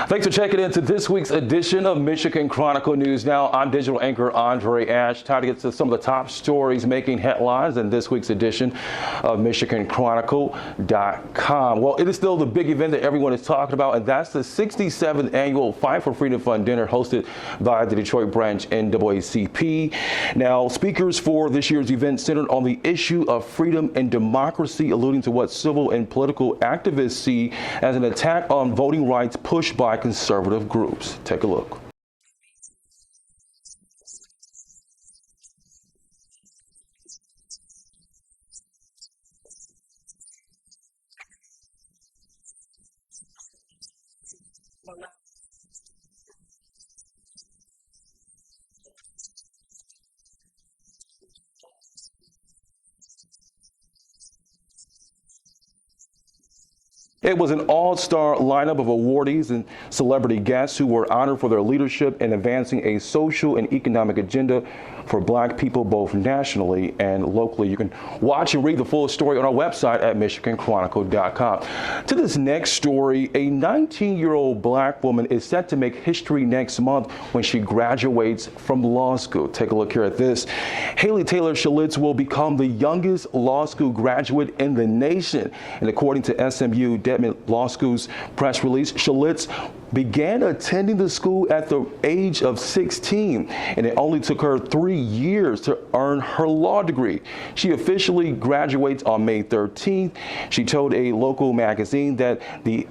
Thanks for checking into this week's edition of Michigan Chronicle News Now. I'm digital anchor Andre Ash. Time to get to some of the top stories making headlines in this week's edition of MichiganChronicle.com. Well, it is still the big event that everyone is talking about, and that's the 67th annual Fight for Freedom Fund dinner hosted by the Detroit branch NAACP. Now, speakers for this year's event centered on the issue of freedom and democracy, alluding to what civil and political activists see as an attack on voting rights pushed by conservative groups. Take a look. It was an all-star lineup of awardees and celebrity guests who were honored for their leadership in advancing a social and economic agenda for Black people both nationally and locally. You can watch and read the full story on our website at MichiganChronicle.com. To this next story, a 19-year-old Black woman is set to make history next month when she graduates from law school. Take a look here at this. Haley Taylor Schulitz will become the youngest law school graduate in the nation. And according to SMU Detman Law School's press release, Schulitz began attending the school at the age of 16, and it only took her 3 years to earn her law degree. She officially graduates on May 13th. She told a local magazine that the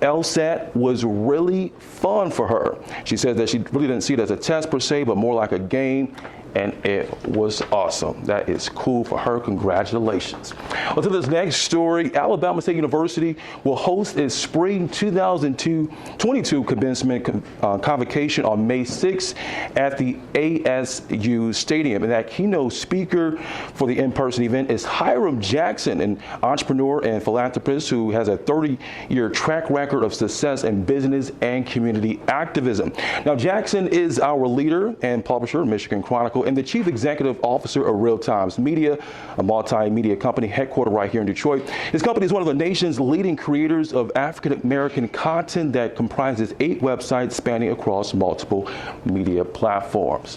LSAT was really fun for her. She said that she really didn't see it as a test per se, but more like a game, and it was awesome. That is cool for her. Congratulations. Well, to this next story, Alabama State University will host its spring 2022 commencement convocation on May 6th at the ASU Stadium. And that keynote speaker for the in-person event is Hiram Jackson, an entrepreneur and philanthropist who has a 30-year track record of success in business and community activism. Now, Jackson is our leader and publisher of Michigan Chronicle and the chief executive officer of Real Times Media, a multimedia company headquartered right here in Detroit. His company is one of the nation's leading creators of African-American content that comprises 8 websites spanning across multiple media platforms.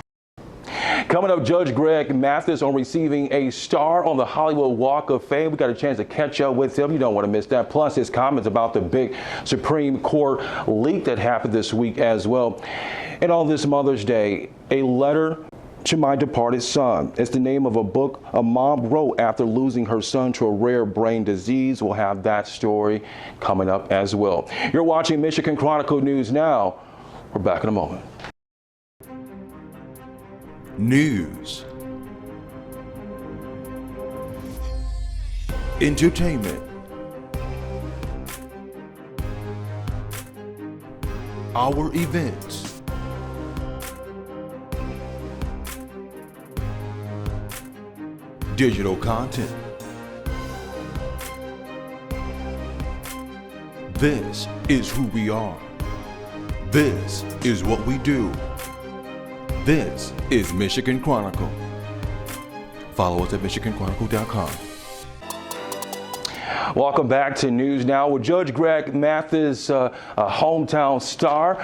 Coming up, Judge Greg Mathis on receiving a star on the Hollywood Walk of Fame. We got a chance to catch up with him. You don't want to miss that. Plus his comments about the big Supreme Court leak that happened this week as well. And on this Mother's Day, a letter to my departed son. It's the name of a book a mom wrote after losing her son to a rare brain disease. We'll have that story coming up as well. You're watching Michigan Chronicle News Now. We're back in a moment. News, entertainment, our events, digital content. This is who we are. This is what we do. This is Michigan Chronicle. Follow us at MichiganChronicle.com. Welcome back to News Now with Judge Greg Mathis, a hometown star,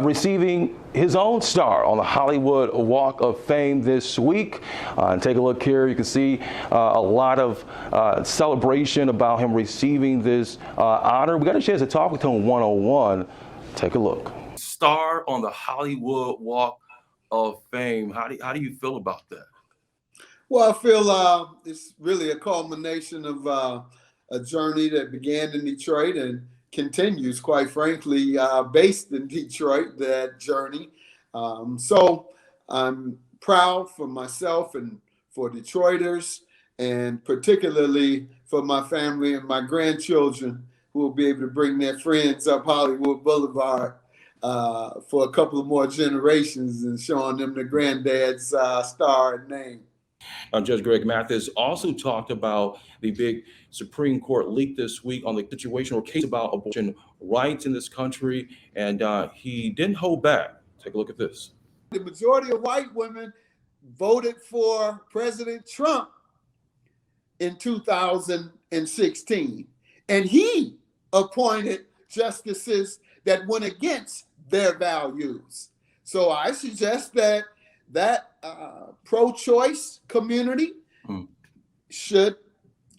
receiving his own star on the Hollywood Walk of Fame this week. And take a look here. You can see a lot of celebration about him receiving this honor. We got a chance to talk with him one-on-one. Take a look. Star on the Hollywood Walk of Fame. How do you feel about that? Well, I feel it's really a culmination of a journey that began in Detroit and continues, quite frankly, based in Detroit, that journey. So I'm proud for myself and for Detroiters, and particularly for my family and my grandchildren who will be able to bring their friends up Hollywood Boulevard for a couple of more generations and showing them the granddad's star and name. Judge Greg Mathis also talked about the big Supreme Court leak this week on the situation or case about abortion rights in this country, and he didn't hold back. Take a look at this. The majority of white women voted for President Trump in 2016, and he appointed justices that went against their values. So I suggest that pro-choice community should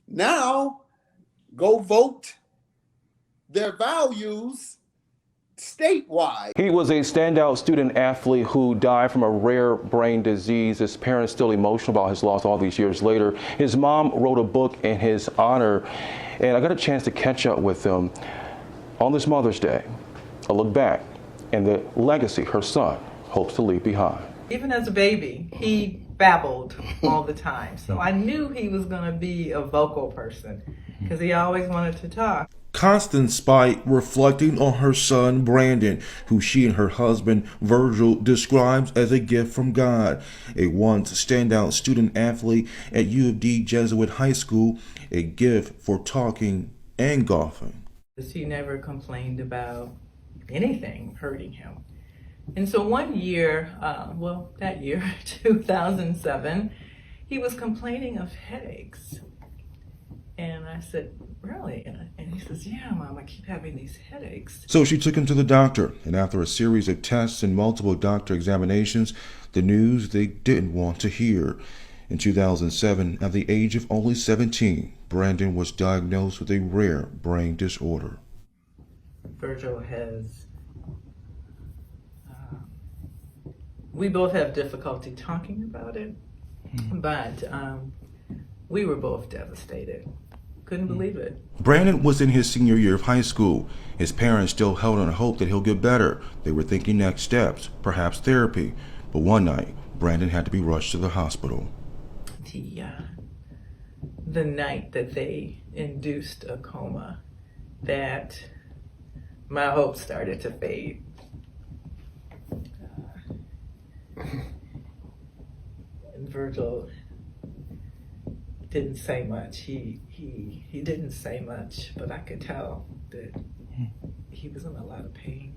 now go vote their values statewide. He was a standout student athlete who died from a rare brain disease. His parents still emotional about his loss all these years later. His mom wrote a book in his honor, and I got a chance to catch up with him on this Mother's Day. A look back and the legacy her son hopes to leave behind. Even as a baby, he babbled all the time. So I knew he was going to be a vocal person because he always wanted to talk. Constant spite reflecting on her son Brandon, who she and her husband Virgil describes as a gift from God. A once standout student athlete at U of D Jesuit High School, a gift for talking and golfing. He never complained about anything hurting him. And so one year, that year, 2007, he was complaining of headaches. And I said, really? And he says, yeah, Mom, I keep having these headaches. So she took him to the doctor, and after a series of tests and multiple doctor examinations, the news they didn't want to hear. In 2007, at the age of only 17, Brandon was diagnosed with a rare brain disorder. Virgil has, we both have difficulty talking about it, but we were both devastated. Couldn't believe it. Brandon was in his senior year of high school. His parents still held on hope that he'll get better. They were thinking next steps, perhaps therapy. But one night, Brandon had to be rushed to the hospital. The night that they induced a coma, that my hope started to fade. And Virgil didn't say much. He didn't say much, but I could tell that he was in a lot of pain.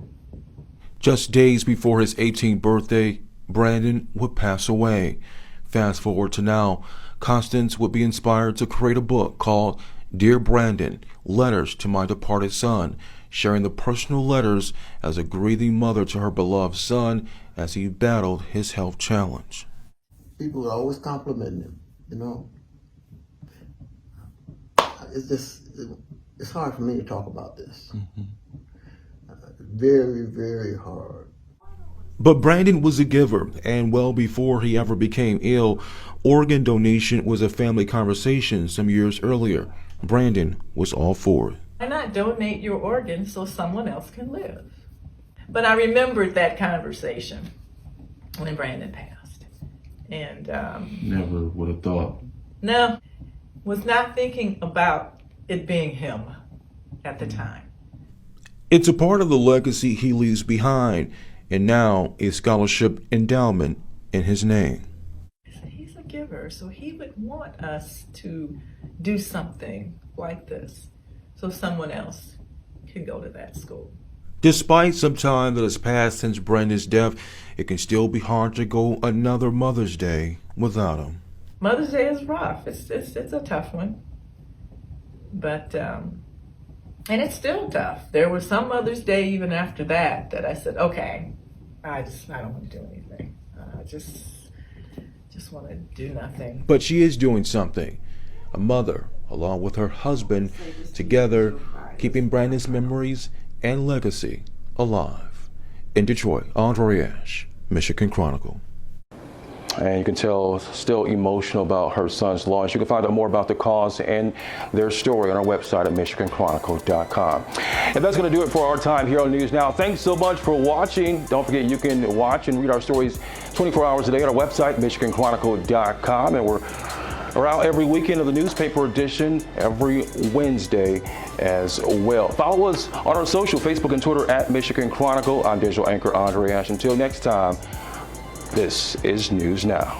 Just days before his 18th birthday, Brandon would pass away. Fast forward to now, Constance would be inspired to create a book called Dear Brandon, Letters to My Departed Son, sharing the personal letters as a grieving mother to her beloved son as he battled his health challenge. People would always compliment him, you know. It's hard for me to talk about this. Very, very hard. But Brandon was a giver, and well before he ever became ill, organ donation was a family conversation some years earlier. Brandon was all for it. Why not donate your organs so someone else can live? But I remembered that conversation when Brandon passed. And Never would have thought. no, was not thinking about it being him at the time. It's a part of the legacy he leaves behind, and now a scholarship endowment in his name. He's a giver, so he would want us to do something like this so someone else can go to that school. Despite some time that has passed since Brandon's death, it can still be hard to go another Mother's Day without him. Mother's Day is rough. It's a tough one. But, and it's still tough. There was some Mother's Day even after that I said, okay, I don't want to do anything. I just want to do nothing. But she is doing something. A mother, along with her husband, together keeping Brandon's memories and legacy alive. In Detroit, Andre Ash, Michigan Chronicle. And you can tell still emotional about her son's loss. You can find out more about the cause and their story on our website at MichiganChronicle.com. And that's going to do it for our time here on News Now. Thanks so much for watching. Don't forget you can watch and read our stories 24 hours a day on our website, MichiganChronicle.com. And we're out every weekend of the newspaper edition every Wednesday as well. Follow us on our social, Facebook and Twitter at Michigan Chronicle. I'm digital anchor Andre Ash. Until next time, this is News Now.